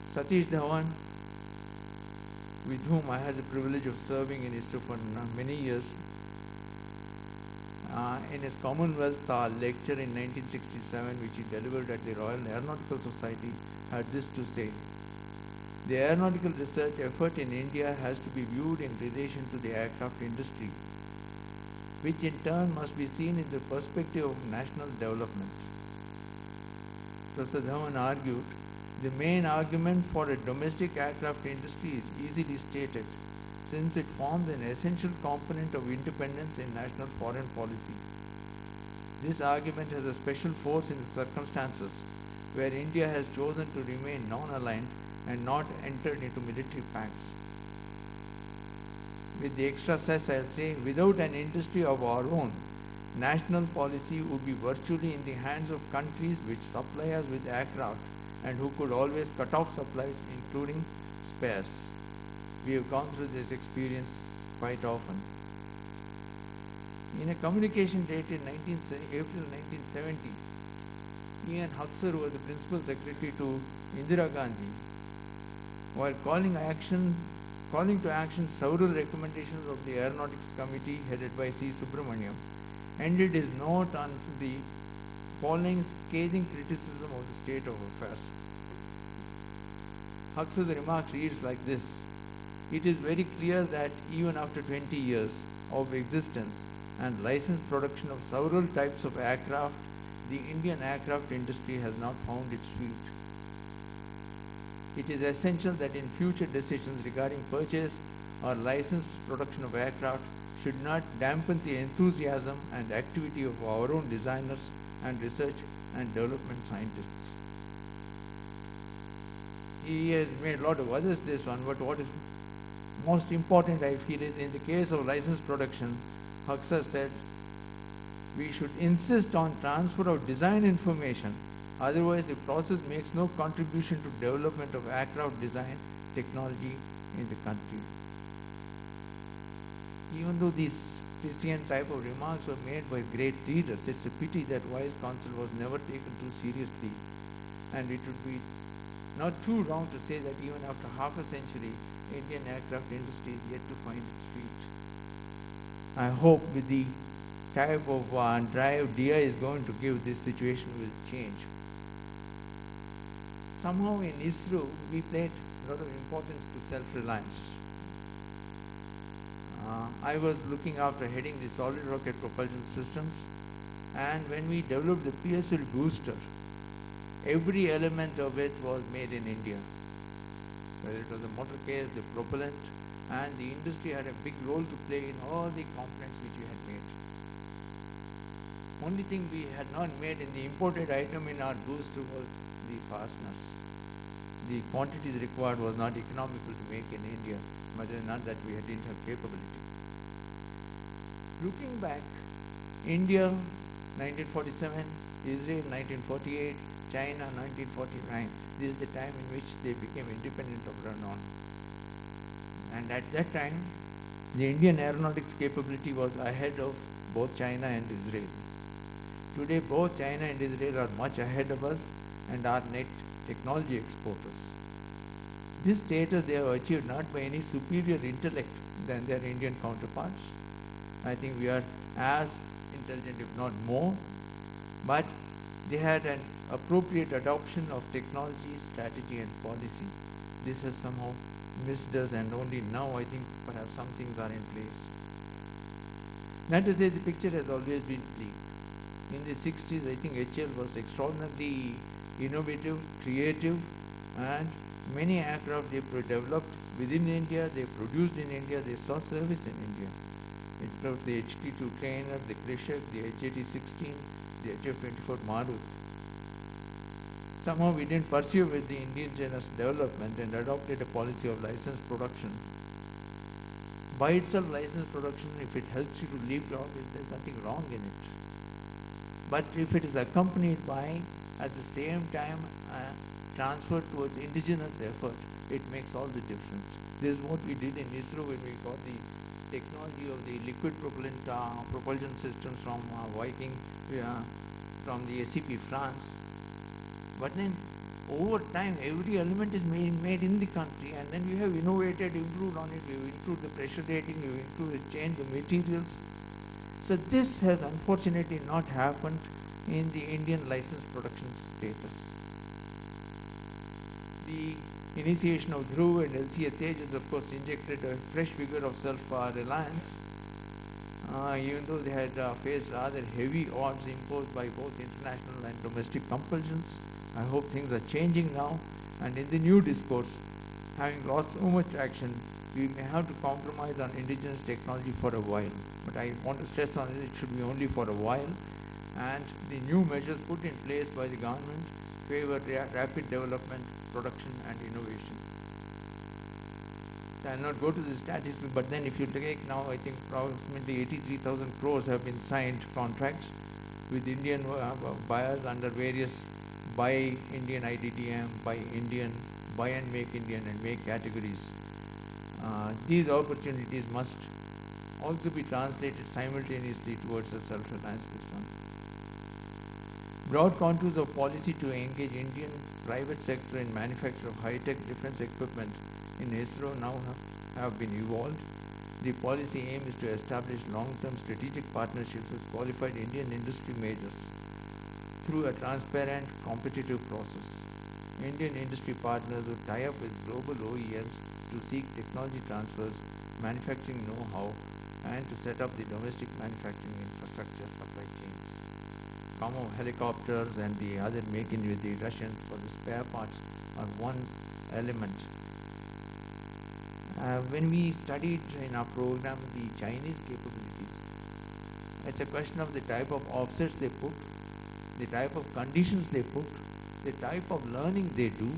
Satish Dhawan, with whom I had the privilege of serving in ISRO for many years, in his Commonwealth lecture in 1967, which he delivered at the Royal Aeronautical Society, had this to say: the aeronautical research effort in India has to be viewed in relation to the aircraft industry, which in turn must be seen in the perspective of national development. Professor Dhawan argued, the main argument for a domestic aircraft industry is easily stated, since it forms an essential component of independence in national foreign policy. This argument has a special force in the circumstances where India has chosen to remain non-aligned and not entered into military pacts. With the extra cess, I'll say, without an industry of our own, national policy would be virtually in the hands of countries which supply us with aircraft and who could always cut off supplies, including spares. We have gone through this experience quite often. In a communication dated April 1970, Ian Huxer, who was the principal secretary to Indira Gandhi, while calling to action several recommendations of the Aeronautics Committee headed by C. Subramaniam, ended his note on the following scathing criticism of the state of affairs. Huxer's remarks reads like this: it is very clear that even after 20 years of existence and licensed production of several types of aircraft, the Indian aircraft industry has not found its feet. It is essential that in future decisions regarding purchase or licensed production of aircraft should not dampen the enthusiasm and activity of our own designers and research and development scientists. He has made a lot of others this one, but what is most important, I feel, is in the case of licensed production, Huxer said, we should insist on transfer of design information, otherwise the process makes no contribution to development of aircraft design technology in the country. Even though these prescient type of remarks were made by great leaders, it's a pity that wise counsel was never taken too seriously, and it would be not too wrong to say that even after half a century, Indian aircraft industry is yet to find its feet. I hope with the type of drive DIIA is going to give, this situation will change. Somehow in ISRO, we played a lot of importance to self-reliance. I was looking after heading the solid rocket propulsion systems, and when we developed the PSL booster, every element of it was made in India. Whether it was the motor case, the propellant, and the industry had a big role to play in all the components which we had made. Only thing we had not made in the imported item in our booster was the fasteners. The quantities required was not economical to make in India, but not that we didn't have capability. Looking back, India 1947, Israel 1948, China 1949. This is the time in which they became independent of renown. And at that time, the Indian aeronautics capability was ahead of both China and Israel. Today, both China and Israel are much ahead of us and are net technology exporters. This status they have achieved not by any superior intellect than their Indian counterparts. I think we are as intelligent, if not more, but they had an appropriate adoption of technology, strategy, and policy. This has somehow missed us, and only now I think perhaps some things are in place. Not to say the picture has always been bleak. In the 60s, I think HL was extraordinarily innovative, creative, and many aircraft they developed within India, they produced in India, they saw service in India. It includes the HT-2 trainer, the Krishak, the HAT-16, the HF-24 Marut. Somehow we didn't pursue with the indigenous development and adopted a policy of licensed production. By itself, licensed production, if it helps you to leapfrog, there's nothing wrong in it. But if it is accompanied by, at the same time, transfer towards indigenous effort, it makes all the difference. This is what we did in ISRO when we got the technology of the liquid propulsion systems from Viking, from the SCP France. But then over time, every element is made in the country, and then we have innovated, improved on it. We've improved the pressure rating, we've improved, changed the materials. So this has unfortunately not happened in the Indian license production status. The initiation of Dhruv and LCA Tejas, of course, injected a fresh vigor of self-reliance, even though they had faced rather heavy odds imposed by both international and domestic compulsions. I hope things are changing now, and in the new discourse, having lost so much traction, we may have to compromise on indigenous technology for a while. But I want to stress on it, it should be only for a while, and the new measures put in place by the government favor rapid development, production and innovation. So I'll not go to the statistics, but then if you take now, I think approximately 83,000 crores have been signed contracts with Indian buyers under various Buy Indian IDDM, Buy Indian, Buy and Make Indian and Make categories. These opportunities must also be translated simultaneously towards a self-reliance, this one. Broad contours of policy to engage Indian private sector in manufacture of high-tech defense equipment in ISRO now have been evolved. The policy aim is to establish long-term strategic partnerships with qualified Indian industry majors through a transparent, competitive process. Indian industry partners would tie up with global OEMs to seek technology transfers, manufacturing know-how, and to set up the domestic manufacturing infrastructure supply chains. Common helicopters and the other making with the Russians for the spare parts are one element. When we studied in our program the Chinese capabilities, it's a question of the type of offsets they put, the type of conditions they put, the type of learning they do,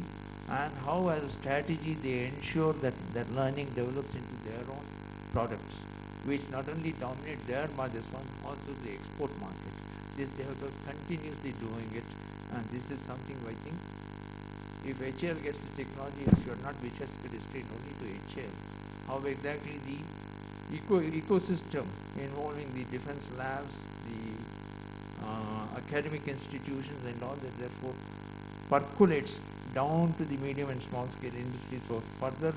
and how as a strategy they ensure that that learning develops into their own products, which not only dominate their market, also the export market. This they have to continuously doing it, and this is something I think if HAL gets the technology, it should not be just restrained only to HAL. How exactly the ecosystem involving the defense labs, the academic institutions and all that therefore percolates down to the medium and small scale industry. So further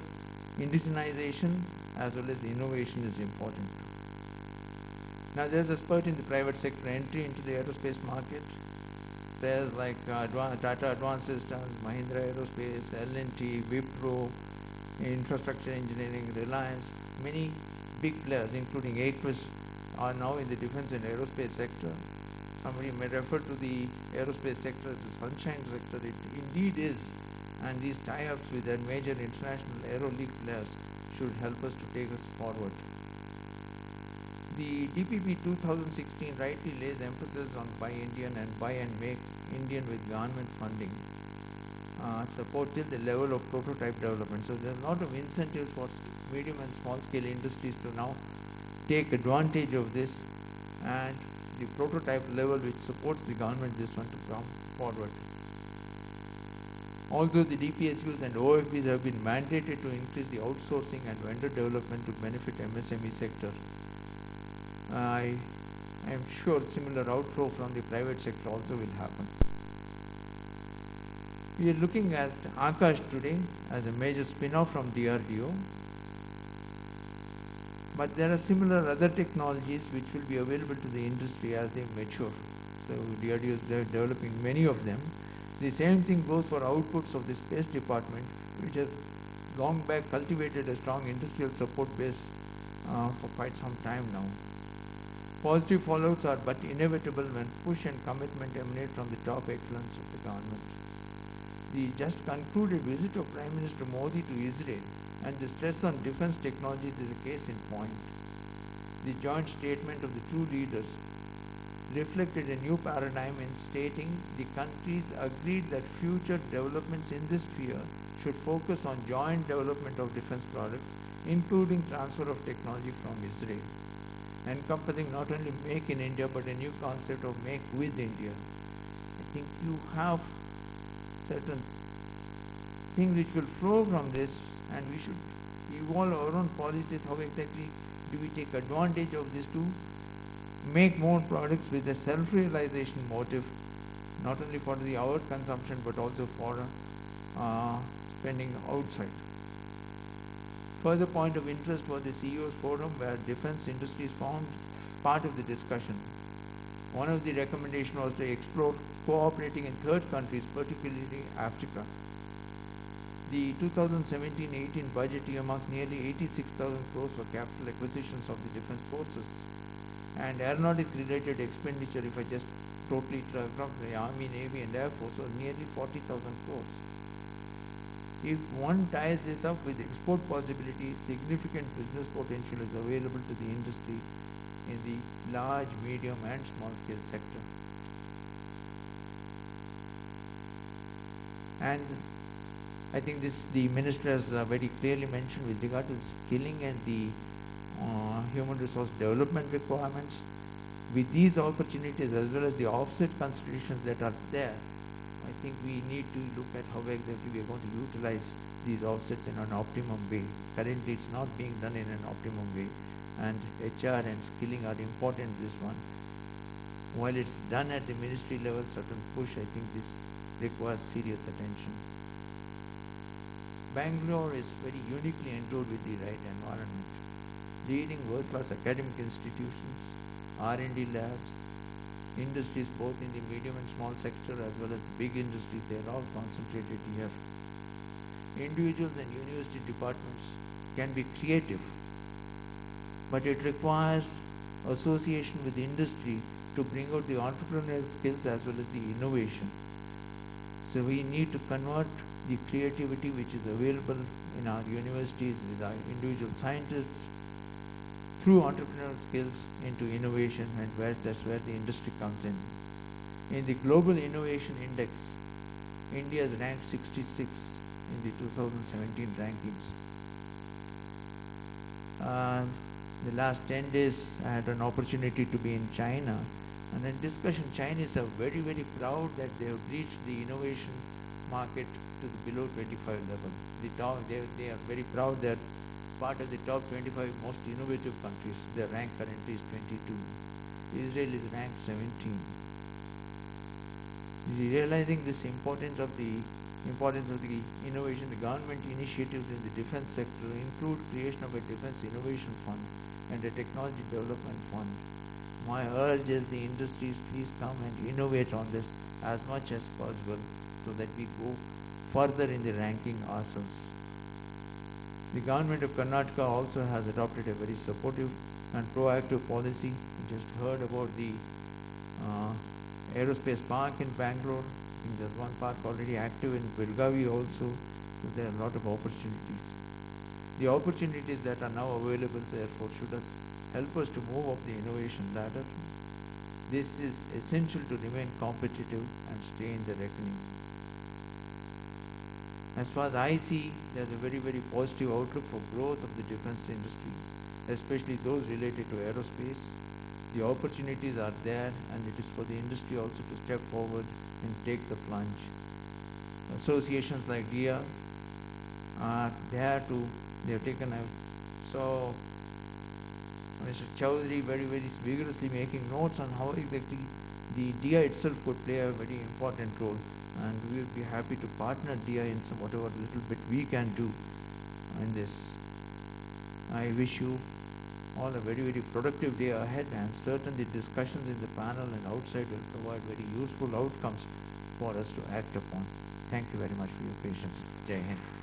indigenization as well as innovation is important. Now there's a spurt in the private sector entry into the aerospace market. Players like Tata Advanced Systems, Mahindra Aerospace, L&T, Wipro, Infrastructure Engineering, Reliance, many big players including Aquis are now in the defense and aerospace sector. Somebody may refer to the aerospace sector as the sunshine sector. It indeed is, and these tie-ups with their major international aero league players should help us to take us forward. The DPP 2016 rightly lays emphasis on Buy Indian and Buy and Make Indian with government funding, support till the level of prototype development. So there are a lot of incentives for medium and small scale industries to now take advantage of this, and the prototype level which supports the government this one to come forward. Also the DPSUs and OFBs have been mandated to increase the outsourcing and vendor development to benefit MSME sector. I am sure similar outflow from the private sector also will happen. We are looking at Akash today as a major spin-off from DRDO, but there are similar other technologies which will be available to the industry as they mature. So DRDO is developing many of them. The same thing goes for outputs of the Space Department, which has long back cultivated a strong industrial support base for quite some time now. Positive fallouts are but inevitable when push and commitment emanate from the top echelons of the government. The just concluded visit of Prime Minister Modi to Israel and the stress on defense technologies is a case in point. The joint statement of the two leaders reflected a new paradigm in stating the countries agreed that future developments in this sphere should focus on joint development of defense products, including transfer of technology from Israel, encompassing not only Make in India but a new concept of Make with India. I think you have certain things which will flow from this, and we should evolve our own policies. How exactly do we take advantage of this to make more products with a self-realization motive, not only for our consumption but also for spending outside. Further point of interest was the CEO's forum where defense industries formed part of the discussion. One of the recommendations was to explore cooperating in third countries, particularly Africa. The 2017-18 budget earmarks nearly 86,000 crores for capital acquisitions of the defense forces. And aeronautics related expenditure, if I just totally track the Army, Navy and Air Force, was nearly 40,000 crores. If one ties this up with export possibilities, significant business potential is available to the industry in the large, medium and small scale sector. And I think this the minister has very clearly mentioned with regard to skilling and the human resource development requirements. With these opportunities as well as the offset considerations that are there, I think we need to look at how exactly we are going to utilize these offsets in an optimum way. Currently it's not being done in an optimum way, and HR and skilling are important in this one. While it's done at the ministry level, certain push, I think this requires serious attention. Bangalore is very uniquely endowed with the right environment. Leading world-class academic institutions, R&D labs, industries both in the medium and small sector as well as the big industries, they are all concentrated here. Individuals and university departments can be creative, but it requires association with industry to bring out the entrepreneurial skills as well as the innovation. So we need to convert the creativity which is available in our universities with our individual scientists through entrepreneurial skills into innovation, and that's where the industry comes in. In the Global Innovation Index, India is ranked 66 in the 2017 rankings. The last 10 days I had an opportunity to be in China, and in discussion Chinese are very, very proud that they have reached the innovation market to the below 25 level. They are very proud that part of the top 25 most innovative countries. Their rank currently is 22. Israel is ranked 17. Realizing this importance of the innovation, the government initiatives in the defense sector include creation of a defense innovation fund and a technology development fund. My urge is the industries, please come and innovate on this as much as possible so that we go further in the ranking ourselves. The government of Karnataka also has adopted a very supportive and proactive policy. We just heard about the aerospace park in Bangalore. I think there's one park already active in Belgavi also. So there are a lot of opportunities. The opportunities that are now available, therefore, should help us to move up the innovation ladder. This is essential to remain competitive and stay in the reckoning. As far as I see, there's a very, very positive outlook for growth of the defense industry, especially those related to aerospace. The opportunities are there, and it is for the industry also to step forward and take the plunge. Associations like DIIA are there to, they have taken, so Mr. Chowdhury very, very vigorously making notes on how exactly the DIIA itself could play a very important role. And we will be happy to partner DIIA in some whatever little bit we can do in this. I wish you all a very, very productive day ahead. I am certain the discussions in the panel and outside will provide very useful outcomes for us to act upon. Thank you very much for your patience. Jai Hind.